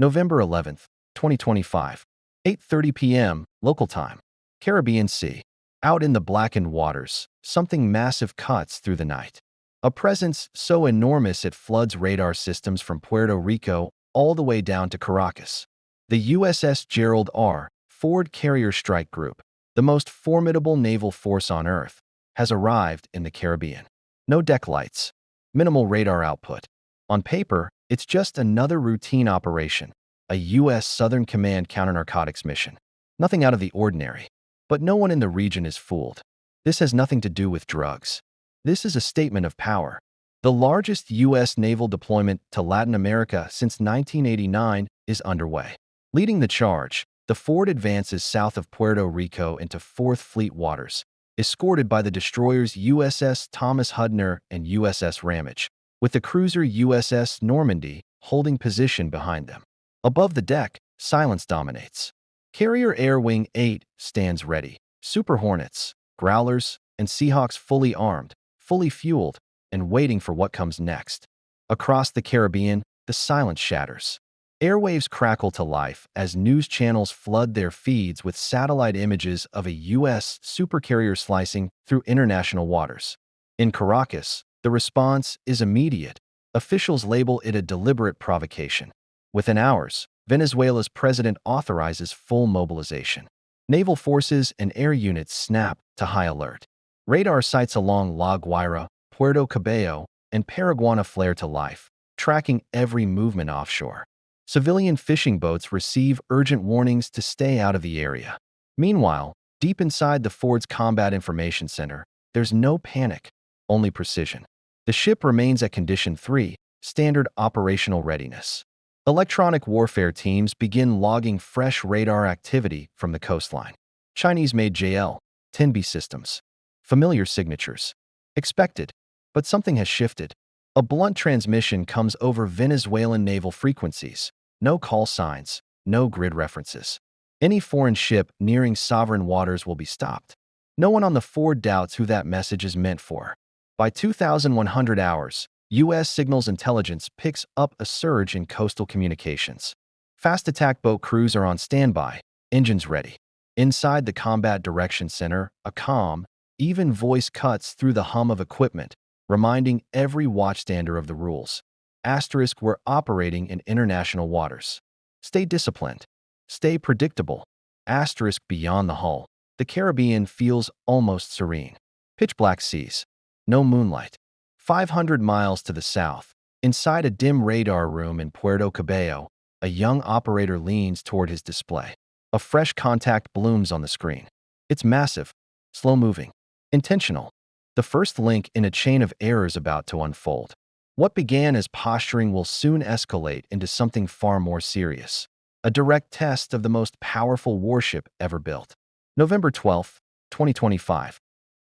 November 11th, 2025, 8:30 p.m. local time, Caribbean Sea. Out in the blackened waters, something massive cuts through the night. A presence so enormous it floods radar systems from Puerto Rico all the way down to Caracas. The USS Gerald R. Ford Carrier Strike Group, the most formidable naval force on Earth, has arrived in the Caribbean. No deck lights, minimal radar output. On paper, it's just another routine operation, a U.S. Southern Command counter-narcotics mission. Nothing out of the ordinary. But no one in the region is fooled. This has nothing to do with drugs. This is a statement of power. The largest U.S. naval deployment to Latin America since 1989 is underway. Leading the charge, the Ford advances south of Puerto Rico into Fourth Fleet waters, escorted by the destroyers USS Thomas Hudner and USS Ramage, with the cruiser USS Normandy holding position behind them. Above the deck, silence dominates. Carrier Air Wing 8 stands ready. Super Hornets, Growlers, and Seahawks fully armed, fully fueled, and waiting for what comes next. Across the Caribbean, the silence shatters. Airwaves crackle to life as news channels flood their feeds with satellite images of a U.S. supercarrier slicing through international waters. In Caracas, the response is immediate. Officials label it a deliberate provocation. Within hours, Venezuela's president authorizes full mobilization. Naval forces and air units snap to high alert. Radar sites along La Guaira, Puerto Cabello, and Paraguana flare to life, tracking every movement offshore. Civilian fishing boats receive urgent warnings to stay out of the area. Meanwhile, deep inside the Ford's Combat Information Center, there's no panic, only precision. The ship remains at Condition 3, standard operational readiness. Electronic warfare teams begin logging fresh radar activity from the coastline. Chinese-made JL-10B systems. Familiar signatures. Expected, but something has shifted. A blunt transmission comes over Venezuelan naval frequencies. No call signs, no grid references. Any foreign ship nearing sovereign waters will be stopped. No one on the Ford doubts who that message is meant for. By 2100 hours, U.S. Signals Intelligence picks up a surge in coastal communications. Fast attack boat crews are on standby, engines ready. Inside the Combat Direction Center, a calm, even voice cuts through the hum of equipment, reminding every watchstander of the rules. Asterisk, we're operating in international waters. Stay disciplined. Stay predictable. Asterisk, beyond the hull, the Caribbean feels almost serene. Pitch black seas. No moonlight. 500 miles to the south, inside a dim radar room in Puerto Cabello, a young operator leans toward his display. A fresh contact blooms on the screen. It's massive, slow-moving, intentional. The first link in a chain of errors about to unfold. What began as posturing will soon escalate into something far more serious. A direct test of the most powerful warship ever built. November 12th, 2025.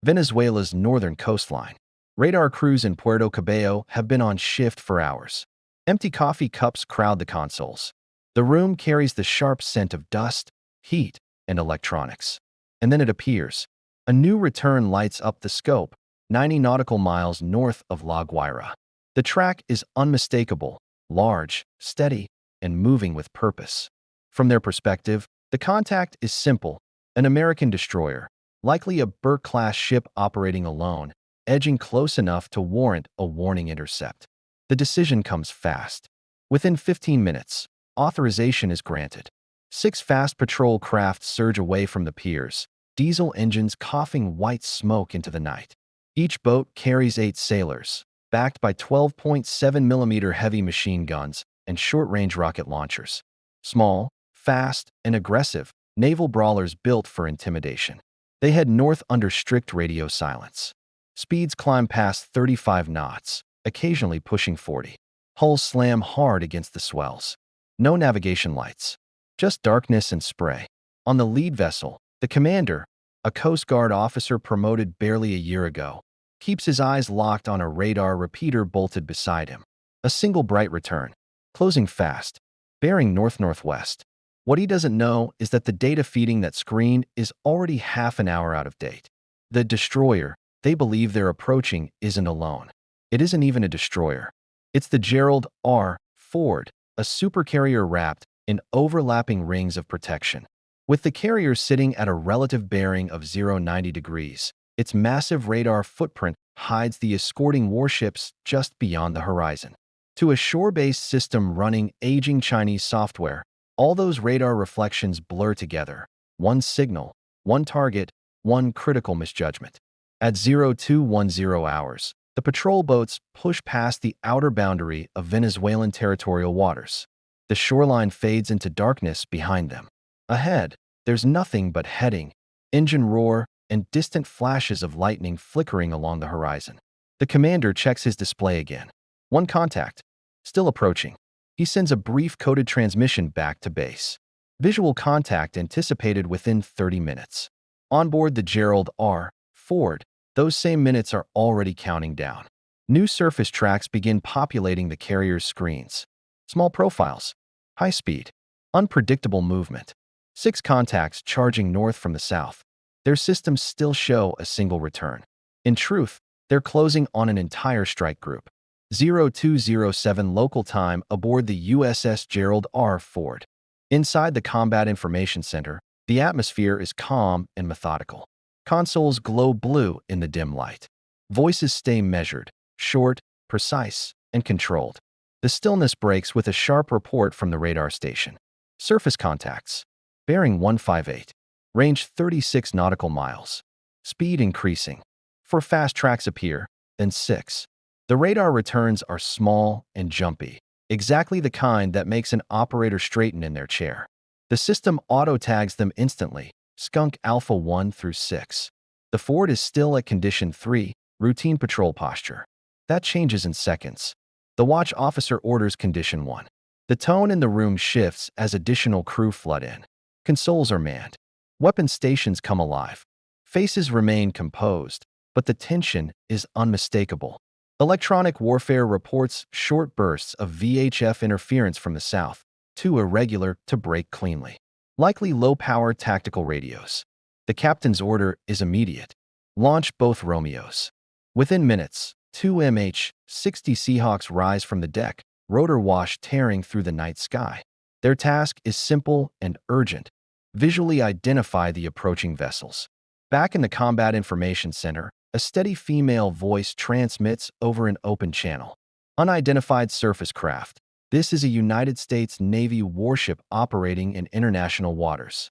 Venezuela's northern coastline. Radar crews in Puerto Cabello have been on shift for hours. Empty coffee cups crowd the consoles. The room carries the sharp scent of dust, heat, and electronics. And then it appears. A new return lights up the scope, 90 nautical miles north of La Guaira. The track is unmistakable, large, steady, and moving with purpose. From their perspective, the contact is simple: an American destroyer, likely a Burke-class ship operating alone, edging close enough to warrant a warning intercept. The decision comes fast. Within 15 minutes, authorization is granted. 6 fast patrol craft surge away from the piers, diesel engines coughing white smoke into the night. Each boat carries 8 sailors, backed by 12.7mm heavy machine guns and short-range rocket launchers. Small, fast, and aggressive, naval brawlers built for intimidation. They head north under strict radio silence. Speeds climb past 35 knots, occasionally pushing 40. Hulls slam hard against the swells. No navigation lights, just darkness and spray. On the lead vessel, the commander, a Coast Guard officer promoted barely a year ago, keeps his eyes locked on a radar repeater bolted beside him. A single bright return, closing fast, bearing north-northwest. What he doesn't know is that the data feeding that screen is already half an hour out of date. The destroyer they believe they're approaching isn't alone. It isn't even a destroyer. It's the Gerald R. Ford, a supercarrier wrapped in overlapping rings of protection. With the carrier sitting at a relative bearing of 090 degrees, its massive radar footprint hides the escorting warships just beyond the horizon. To a shore-based system running aging Chinese software, all those radar reflections blur together. One signal, one target, one critical misjudgment. At 0210 hours, the patrol boats push past the outer boundary of Venezuelan territorial waters. The shoreline fades into darkness behind them. Ahead, there's nothing but heading, engine roar, and distant flashes of lightning flickering along the horizon. The commander checks his display again. One contact. Still approaching. He sends a brief coded transmission back to base. Visual contact anticipated within 30 minutes. On board the Gerald R. Ford, those same minutes are already counting down. New surface tracks begin populating the carrier's screens. Small profiles, high speed, unpredictable movement. 6 contacts charging north from the south. Their systems still show a single return. In truth, they're closing on an entire strike group. 0207 local time aboard the USS Gerald R. Ford. Inside the Combat Information Center, the atmosphere is calm and methodical. Consoles glow blue in the dim light. Voices stay measured, short, precise, and controlled. The stillness breaks with a sharp report from the radar station. Surface contacts. Bearing 158. Range 36 nautical miles. Speed increasing. 4 fast tracks appear, then 6. The radar returns are small and jumpy, exactly the kind that makes an operator straighten in their chair. The system auto-tags them instantly, Skunk Alpha 1 through 6. The Ford is still at Condition 3, routine patrol posture. That changes in seconds. The watch officer orders Condition 1. The tone in the room shifts as additional crew flood in. Consoles are manned. Weapon stations come alive. Faces remain composed, but the tension is unmistakable. Electronic warfare reports short bursts of VHF interference from the south, too irregular to break cleanly. Likely low-power tactical radios. The captain's order is immediate. Launch both Romeos. Within minutes, 2 MH-60 Seahawks rise from the deck, rotor wash tearing through the night sky. Their task is simple and urgent. Visually identify the approaching vessels. Back in the Combat Information Center, a steady female voice transmits over an open channel. Unidentified surface craft. This is a United States Navy warship operating in international waters.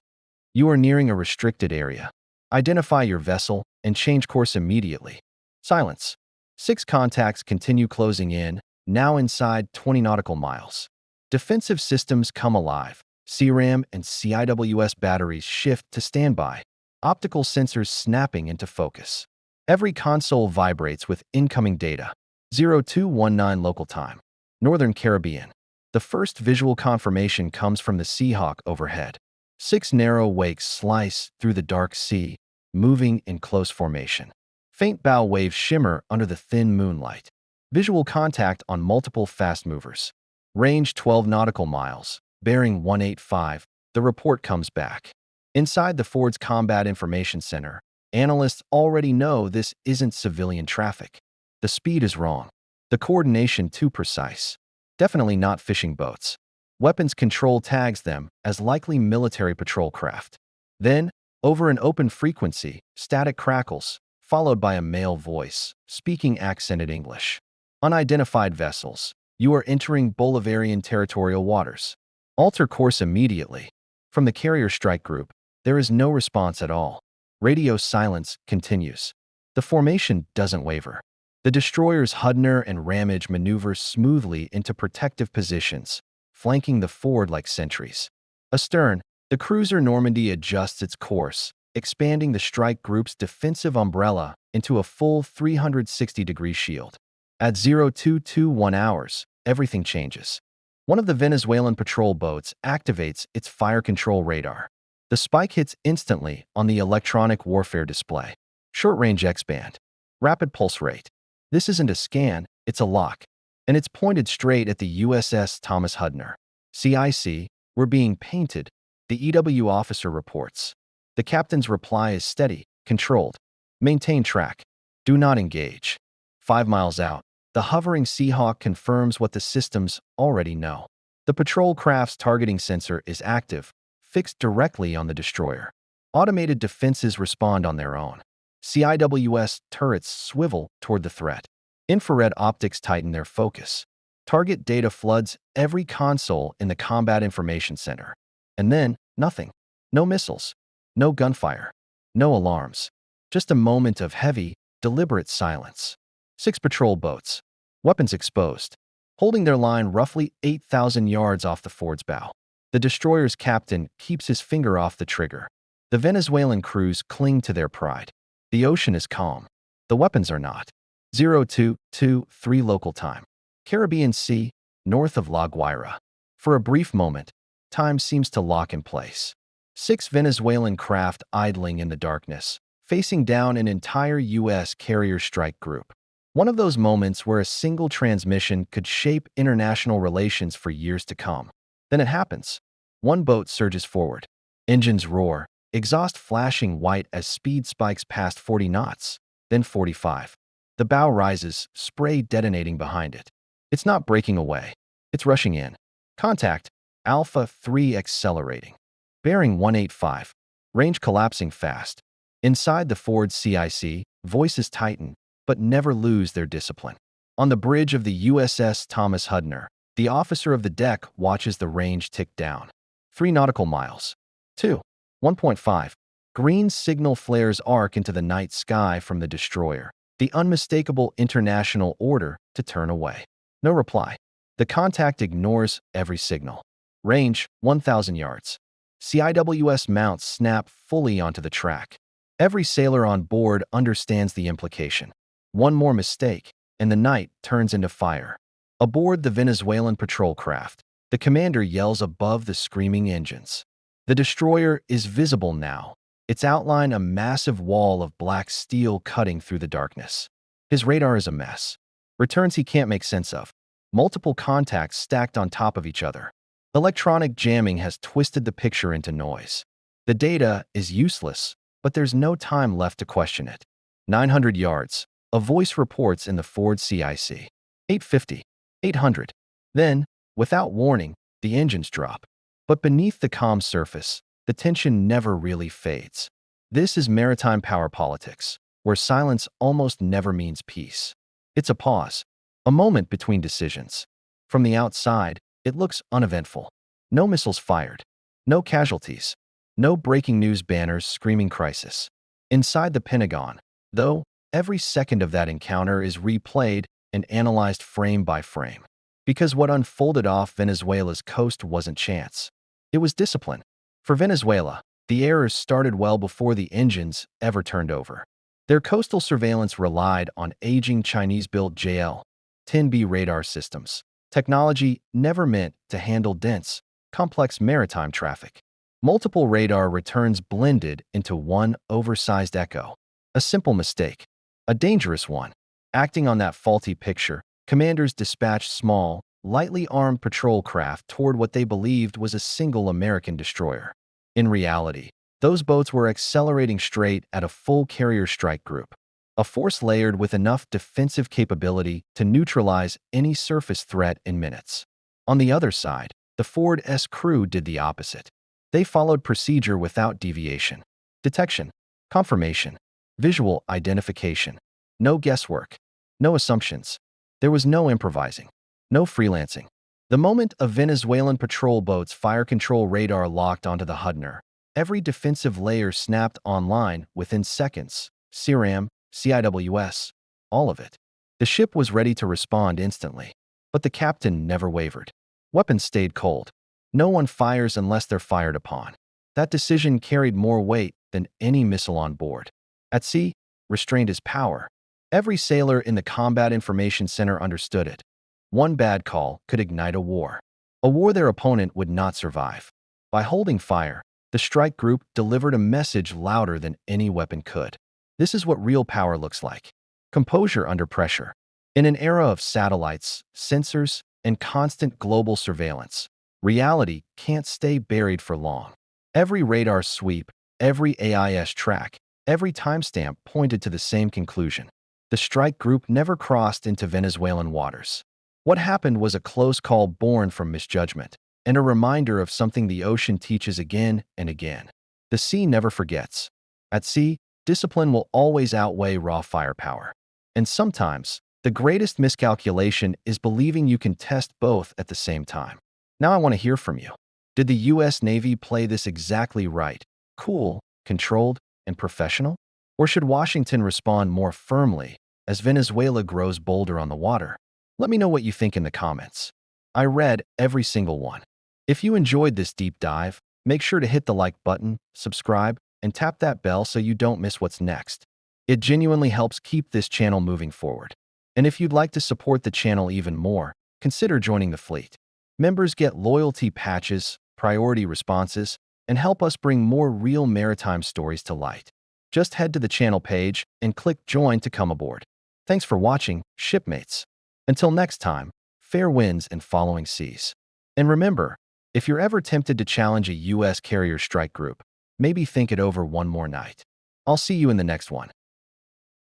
You are nearing a restricted area. Identify your vessel and change course immediately. Silence. 6 contacts continue closing in, now inside 20 nautical miles. Defensive systems come alive. CRAM and CIWS batteries shift to standby. Optical sensors snapping into focus. Every console vibrates with incoming data. 0219 local time. Northern Caribbean. The first visual confirmation comes from the Seahawk overhead. 6 narrow wakes slice through the dark sea, moving in close formation. Faint bow waves shimmer under the thin moonlight. Visual contact on multiple fast movers. Range 12 nautical miles, bearing 185. The report comes back. Inside the Ford's Combat Information Center, analysts already know this isn't civilian traffic. The speed is wrong. The coordination too precise. Definitely not fishing boats. Weapons control tags them as likely military patrol craft. Then, over an open frequency, static crackles, followed by a male voice, speaking accented English. Unidentified vessels. You are entering Bolivarian territorial waters. Alter course immediately. From the carrier strike group, there is no response at all. Radio silence continues. The formation doesn't waver. The destroyers Hudner and Ramage maneuver smoothly into protective positions, flanking the Ford like sentries. Astern, the cruiser Normandy adjusts its course, expanding the strike group's defensive umbrella into a full 360-degree shield. At 0221 hours, everything changes. One of the Venezuelan patrol boats activates its fire control radar. The spike hits instantly on the electronic warfare display. Short-range X-band. Rapid pulse rate. This isn't a scan, it's a lock. And it's pointed straight at the USS Thomas Hudner. CIC, we're being painted, the EW officer reports. The captain's reply is steady, controlled. Maintain track. Do not engage. 5 miles out, the hovering Seahawk confirms what the systems already know. The patrol craft's targeting sensor is active, fixed directly on the destroyer. Automated defenses respond on their own. CIWS turrets swivel toward the threat. Infrared optics tighten their focus. Target data floods every console in the Combat Information Center. And then, nothing. No missiles. No gunfire. No alarms. Just a moment of heavy, deliberate silence. 6 patrol boats. Weapons exposed. Holding their line roughly 8,000 yards off the Ford's bow. The destroyer's captain keeps his finger off the trigger. The Venezuelan crews cling to their pride. The ocean is calm. The weapons are not. 0223 local time. Caribbean Sea, north of La Guaira. For a brief moment, time seems to lock in place. 6 Venezuelan craft idling in the darkness, facing down an entire U.S. carrier strike group. One of those moments where a single transmission could shape international relations for years to come. Then it happens. One boat surges forward. Engines roar, exhaust flashing white as speed spikes past 40 knots, then 45. The bow rises, spray detonating behind it. It's not breaking away. It's rushing in. Contact, Alpha 3 accelerating. Bearing 185. Range collapsing fast. Inside the Ford CIC, voices tighten, but never lose their discipline. On the bridge of the USS Thomas Hudner, the officer of the deck watches the range tick down. 3 nautical miles. 2. 1.5. Green signal flares arc into the night sky from the destroyer. The unmistakable international order to turn away. No reply. The contact ignores every signal. Range, 1,000 yards. CIWS mounts snap fully onto the track. Every sailor on board understands the implication. One more mistake, and the night turns into fire. Aboard the Venezuelan patrol craft, the commander yells above the screaming engines. The destroyer is visible now, its outline a massive wall of black steel cutting through the darkness. His radar is a mess. Returns he can't make sense of. Multiple contacts stacked on top of each other. Electronic jamming has twisted the picture into noise. The data is useless, but there's no time left to question it. 900 yards. A voice reports in the Ford CIC. 850. 800. Then, without warning, the engines drop. But beneath the calm surface, the tension never really fades. This is maritime power politics, where silence almost never means peace. It's a pause, a moment between decisions. From the outside, it looks uneventful. No missiles fired. No casualties. No breaking news banners screaming crisis. Inside the Pentagon, though, every second of that encounter is replayed and analyzed frame by frame. Because what unfolded off Venezuela's coast wasn't chance. It was discipline. For Venezuela, the errors started well before the engines ever turned over. Their coastal surveillance relied on aging Chinese-built JL-10B radar systems, technology never meant to handle dense, complex maritime traffic. Multiple radar returns blended into one oversized echo. A simple mistake. A dangerous one. Acting on that faulty picture, commanders dispatched small, lightly armed patrol craft toward what they believed was a single American destroyer. In reality, those boats were accelerating straight at a full carrier strike group, a force layered with enough defensive capability to neutralize any surface threat in minutes. On the other side, the Ford's crew did the opposite. They followed procedure without deviation. Detection, confirmation, visual identification. No guesswork. No assumptions. There was no improvising. No freelancing. The moment a Venezuelan patrol boat's fire control radar locked onto the Hudner, every defensive layer snapped online within seconds. CRAM, CIWS, all of it. The ship was ready to respond instantly. But the captain never wavered. Weapons stayed cold. No one fires unless they're fired upon. That decision carried more weight than any missile on board. At sea, restraint is power. Every sailor in the Combat Information Center understood it. One bad call could ignite a war their opponent would not survive. By holding fire, the strike group delivered a message louder than any weapon could. This is what real power looks like. Composure under pressure. In an era of satellites, sensors, and constant global surveillance, reality can't stay buried for long. Every radar sweep, every AIS track, every timestamp pointed to the same conclusion. The strike group never crossed into Venezuelan waters. What happened was a close call born from misjudgment, and a reminder of something the ocean teaches again and again. The sea never forgets. At sea, discipline will always outweigh raw firepower. And sometimes, the greatest miscalculation is believing you can test both at the same time. Now I want to hear from you. Did the U.S. Navy play this exactly right? Cool, controlled, and professional? Or should Washington respond more firmly as Venezuela grows bolder on the water? Let me know what you think in the comments. I read every single one. If you enjoyed this deep dive, make sure to hit the like button, subscribe, and tap that bell so you don't miss what's next. It genuinely helps keep this channel moving forward. And if you'd like to support the channel even more, consider joining the fleet. Members get loyalty patches, priority responses, and help us bring more real maritime stories to light. Just head to the channel page and click Join to come aboard. Thanks for watching, shipmates. Until next time, fair winds and following seas. And remember, if you're ever tempted to challenge a U.S. carrier strike group, maybe think it over one more night. I'll see you in the next one.